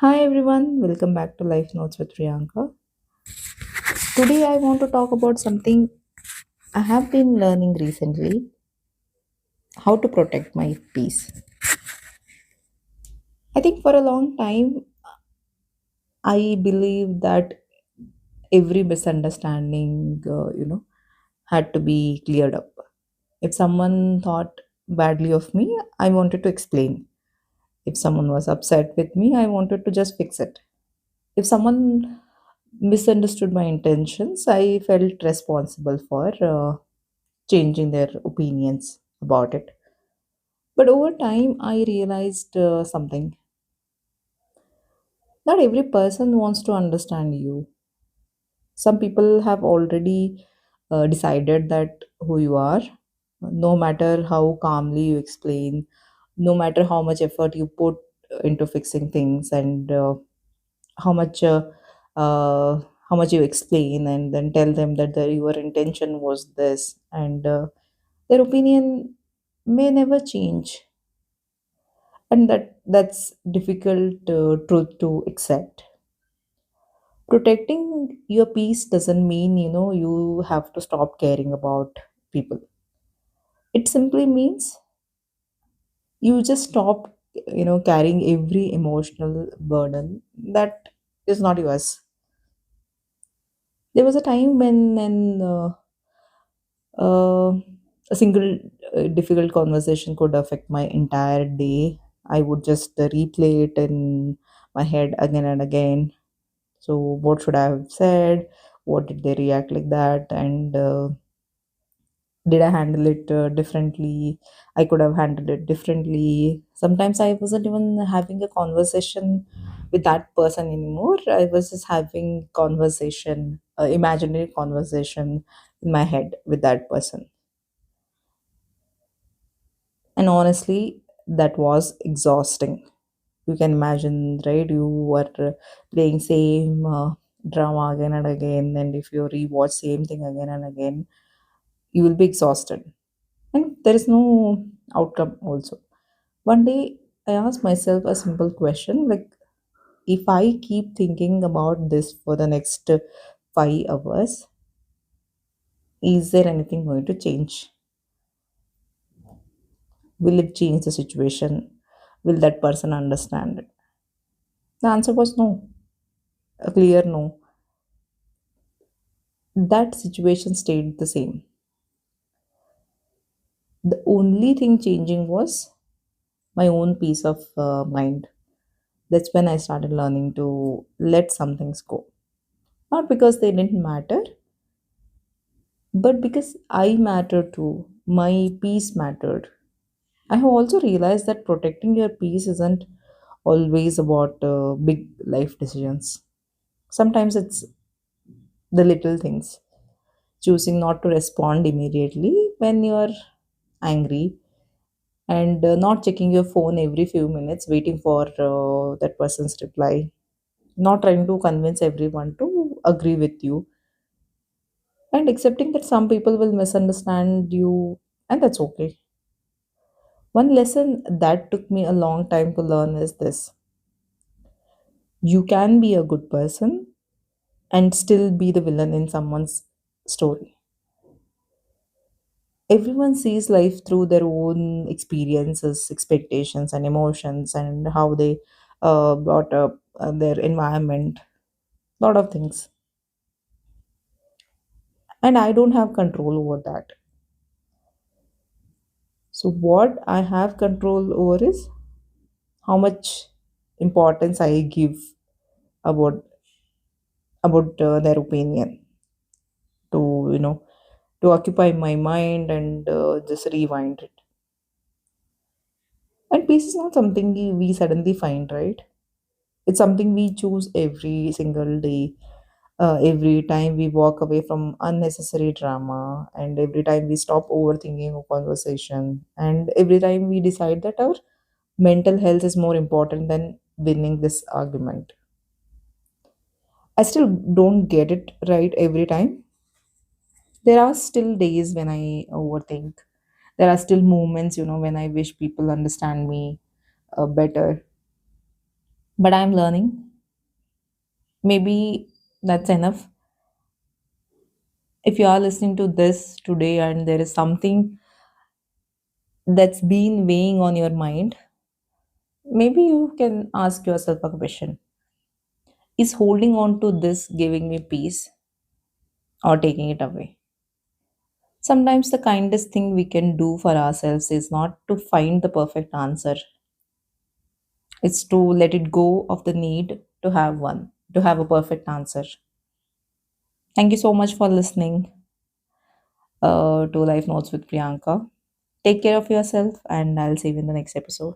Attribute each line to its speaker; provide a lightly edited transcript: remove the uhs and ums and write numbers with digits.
Speaker 1: Hi everyone, welcome back to Life Notes with Priyanka. Today I want to talk about something I have been learning recently, how to protect my peace. I think for a long time I believed that every misunderstanding, had to be cleared up. If someone thought badly of me, I wanted to explain. If someone was upset with me, I wanted to just fix it. If someone misunderstood my intentions, I felt responsible for changing their opinions about it. But over time, I realized something. Not every person wants to understand you. Some people have already decided that who you are, no matter how calmly you explain, no matter how much effort you put into fixing things, and how much uh, uh, how much you explain, and then tell them that your intention was this, and their opinion may never change, and that's difficult truth to accept. Protecting your peace doesn't mean you have to stop caring about people. It simply means you just stop carrying every emotional burden that is not yours. There was a time when a single difficult conversation could affect my entire day. I would just replay it in my head again and again. So, what should I have said? What did they react like that? And did I handle it differently? I could have handled it differently. Sometimes I wasn't even having a conversation with that person anymore. I was just having conversation, imaginary conversation in my head with that person. And honestly, that was exhausting. You can imagine, right? You were playing same drama again and again, and if you rewatch same thing again and again, you will be exhausted, and there is no outcome also. One day, I asked myself a simple question, like, if I keep thinking about this for the next 5 hours, is there anything going to change? Will it change the situation? Will that person understand it? The answer was no, a clear no. That situation stayed the same. The only thing changing was my own peace of mind. That's when I started learning to let some things go. Not because they didn't matter, but because I mattered too. My peace mattered. I have also realized that protecting your peace isn't always about big life decisions. Sometimes it's the little things. Choosing not to respond immediately when you're angry, and not checking your phone every few minutes, waiting for that person's reply, not trying to convince everyone to agree with you, and accepting that some people will misunderstand you, and that's okay. One lesson that took me a long time to learn is this: you can be a good person and still be the villain in someone's story. Everyone sees life through their own experiences, expectations, and emotions, and how they brought up their environment, lot of things. And I don't have control over that. So, what I have control over is how much importance I give about their opinion, to to occupy my mind and just rewind it. And peace is not something we suddenly find, right? It's something we choose every single day, every time we walk away from unnecessary drama, and every time we stop overthinking a conversation, and every time we decide that our mental health is more important than winning this argument. I still don't get it right every time. There are still days when I overthink. There are still moments, when I wish people understand me better. But I'm learning. Maybe that's enough. If you are listening to this today and there is something that's been weighing on your mind, maybe you can ask yourself a question. Is holding on to this giving me peace or taking it away? Sometimes the kindest thing we can do for ourselves is not to find the perfect answer, it's to let it go of the need to have one, to have a perfect answer. Thank you so much for listening to Life Notes with Priyanka. Take care of yourself, and I'll see you in the next episode.